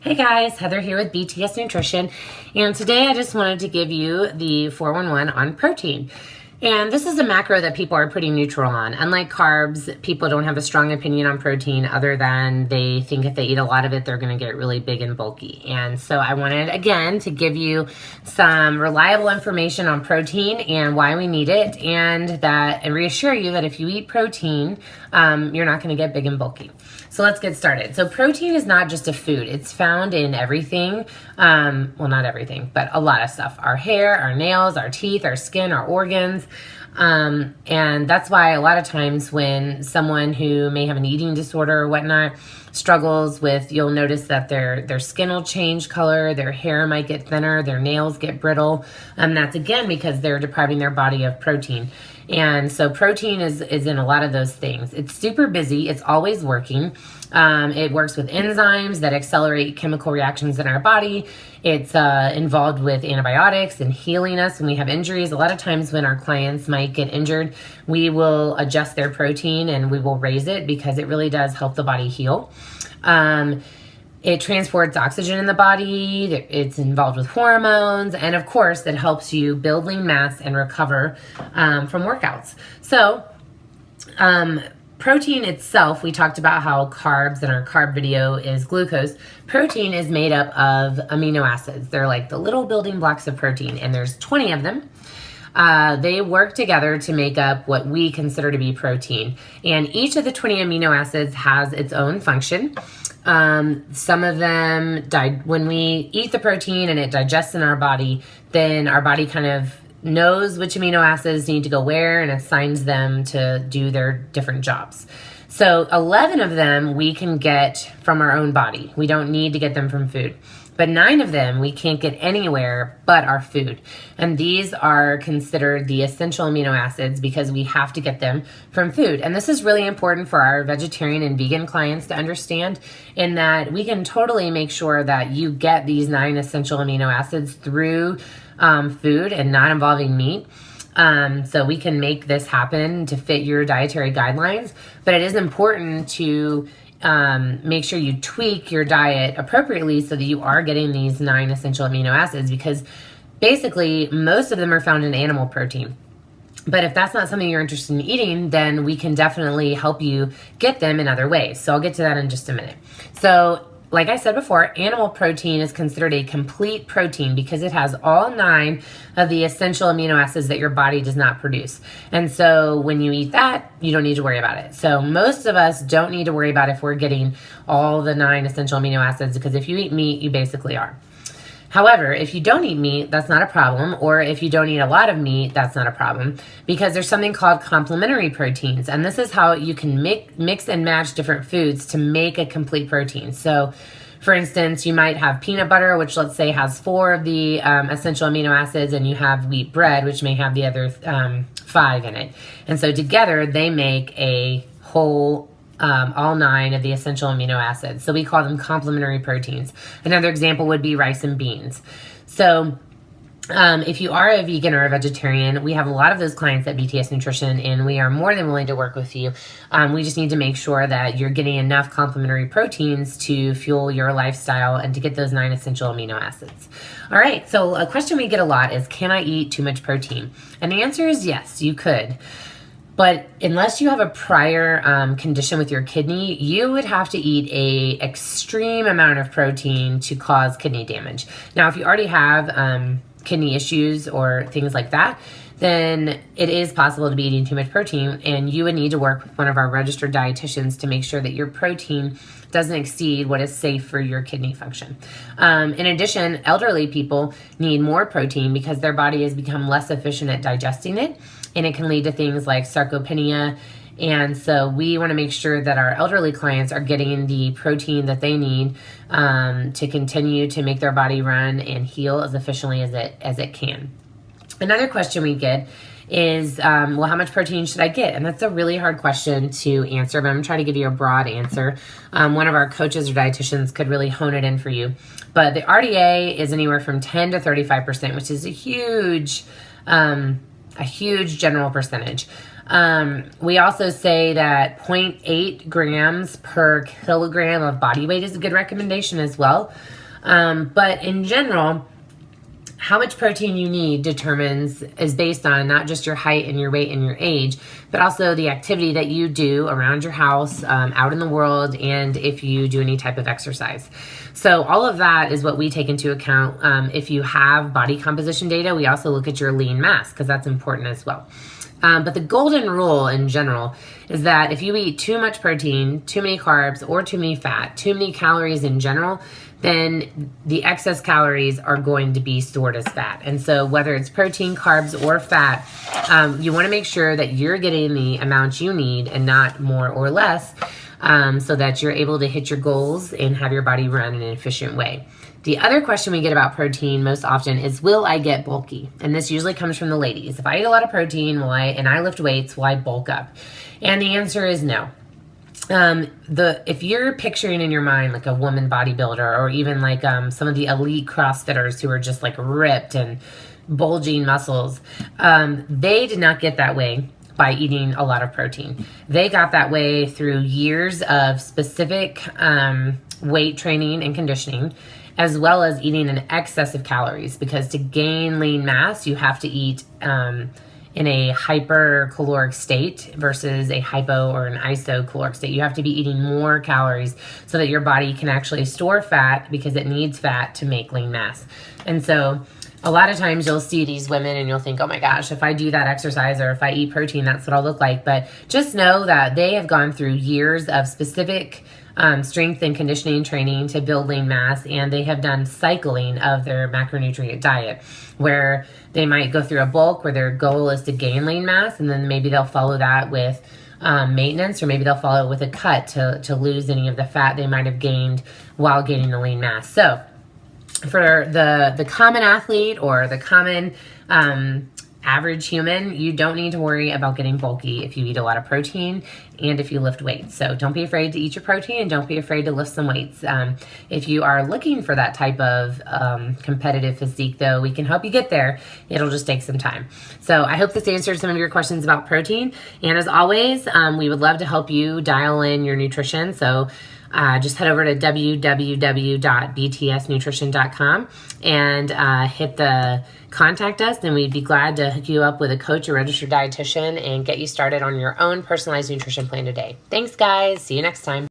Hey guys, Heather here with BTS Nutrition, and today I just wanted to give you the 411 on protein. And this is a macro that people are pretty neutral on. Unlike carbs, people don't have a strong opinion on protein other than they think if they eat a lot of it, they're going to get really big and bulky. And so I wanted, again, to give you some reliable information on protein and why we need it, and reassure you that if you eat protein, you're not going to get big and bulky. So let's get started. So protein is not just a food. It's found in everything. Well, not everything, but a lot of stuff. Our hair, our nails, our teeth, our skin, our organs. And that's why a lot of times when someone who may have an eating disorder or whatnot struggles with, you'll notice that their skin will change color, their hair might get thinner, their nails get brittle. That's again because they're depriving their body of protein. And so protein is in a lot of those things. It's super busy. It's always working. It works with enzymes that accelerate chemical reactions in our body. It's involved with antibiotics and healing us when we have injuries. A lot of times when our clients might get injured, we will adjust their protein and we will raise it because it really does help the body heal. It transports oxygen in the body. It's involved with hormones. And of course, it helps you build lean mass and recover from workouts. So protein itself, we talked about how carbs in our carb video is glucose. Protein is made up of amino acids. They're like the little building blocks of protein, and there's 20 of them. They work together to make up what we consider to be protein. And each of the 20 amino acids has its own function. Some of them, when we eat the protein and it digests in our body, then our body kind of knows which amino acids need to go where and assigns them to do their different jobs. So 11 of them we can get from our own body. We don't need to get them from food. But 9 of them we can't get anywhere but our food. And these are considered the essential amino acids because we have to get them from food. And this is really important for our vegetarian and vegan clients to understand, in that we can totally make sure that you get these 9 essential amino acids through food and not involving meat. So we can make this happen to fit your dietary guidelines. But it is important to make sure you tweak your diet appropriately so that you are getting these 9 essential amino acids, because basically most of them are found in animal protein. But if that's not something you're interested in eating, then we can definitely help you get them in other ways. So I'll get to that in just a minute. So like I said before, animal protein is considered a complete protein because it has all 9 of the essential amino acids that your body does not produce. And so when you eat that, you don't need to worry about it. So most of us don't need to worry about if we're getting all the 9 essential amino acids, because if you eat meat, you basically are. However, if you don't eat meat, that's not a problem. Or if you don't eat a lot of meat, that's not a problem, because there's something called complementary proteins. And this is how you can mix and match different foods to make a complete protein. So for instance, you might have peanut butter, which let's say has 4 of the essential amino acids, and you have wheat bread, which may have the other 5 in it. And so together they make a whole all 9 of the essential amino acids. So we call them complementary proteins. Another example would be rice and beans. So if you are a vegan or a vegetarian, we have a lot of those clients at BTS Nutrition, and we are more than willing to work with you. We just need to make sure that you're getting enough complementary proteins to fuel your lifestyle and to get those 9 essential amino acids. All right, so a question we get a lot is, can I eat too much protein? And the answer is yes, you could. But unless you have a prior condition with your kidney, you would have to eat an extreme amount of protein to cause kidney damage. Now, if you already have kidney issues or things like that, then it is possible to be eating too much protein, and you would need to work with one of our registered dietitians to make sure that your protein doesn't exceed what is safe for your kidney function. In addition, elderly people need more protein because their body has become less efficient at digesting it, and it can lead to things like sarcopenia. And so we want to make sure that our elderly clients are getting the protein that they need to continue to make their body run and heal as efficiently as it can. Another question we get is, well, how much protein should I get? And that's a really hard question to answer, but I'm going to try to give you a broad answer. One of our coaches or dietitians could really hone it in for you. But the RDA is anywhere from 10 to 35%, which is a huge general percentage. We also say that 0.8 grams per kilogram of body weight is a good recommendation as well. But in general, how much protein you need is based on not just your height and your weight and your age, but also the activity that you do around your house, out in the world, and if you do any type of exercise. So all of that is what we take into account. If you have body composition data, we also look at your lean mass because that's important as well. But the golden rule in general is that if you eat too much protein, too many carbs, or too many fat, too many calories in general, then the excess calories are going to be stored as fat. And so whether it's protein, carbs, or fat, you want to make sure that you're getting the amount you need and not more or less, so that you're able to hit your goals and have your body run in an efficient way. The other question we get about protein most often is, will I get bulky? And this usually comes from the ladies. If I eat a lot of protein and I lift weights, will I bulk up? And the answer is no. If you're picturing in your mind like a woman bodybuilder, or even like some of the elite CrossFitters who are just like ripped and bulging muscles, they did not get that way by eating a lot of protein. They got that way through years of specific weight training and conditioning, as well as eating an excess of calories, because to gain lean mass, you have to eat in a hypercaloric state versus a hypo or an isocaloric state. You have to be eating more calories so that your body can actually store fat, because it needs fat to make lean mass. And so a lot of times you'll see these women and you'll think, oh my gosh, if I do that exercise or if I eat protein, that's what I'll look like. But just know that they have gone through years of specific strength and conditioning training to build lean mass, and they have done cycling of their macronutrient diet, where they might go through a bulk where their goal is to gain lean mass, and then maybe they'll follow that with maintenance, or maybe they'll follow it with a cut to lose any of the fat they might have gained while gaining the lean mass. So for the common athlete or the common average human, you don't need to worry about getting bulky if you eat a lot of protein and if you lift weights. So don't be afraid to eat your protein, and don't be afraid to lift some weights. If you are looking for that type of competitive physique, though, we can help you get there. It'll just take some time. So I hope this answered some of your questions about protein. And as always, we would love to help you dial in your nutrition. So just head over to www.btsnutrition.com and hit the contact us, and we'd be glad to hook you up with a coach or registered dietitian and get you started on your own personalized nutrition plan today. Thanks, guys. See you next time.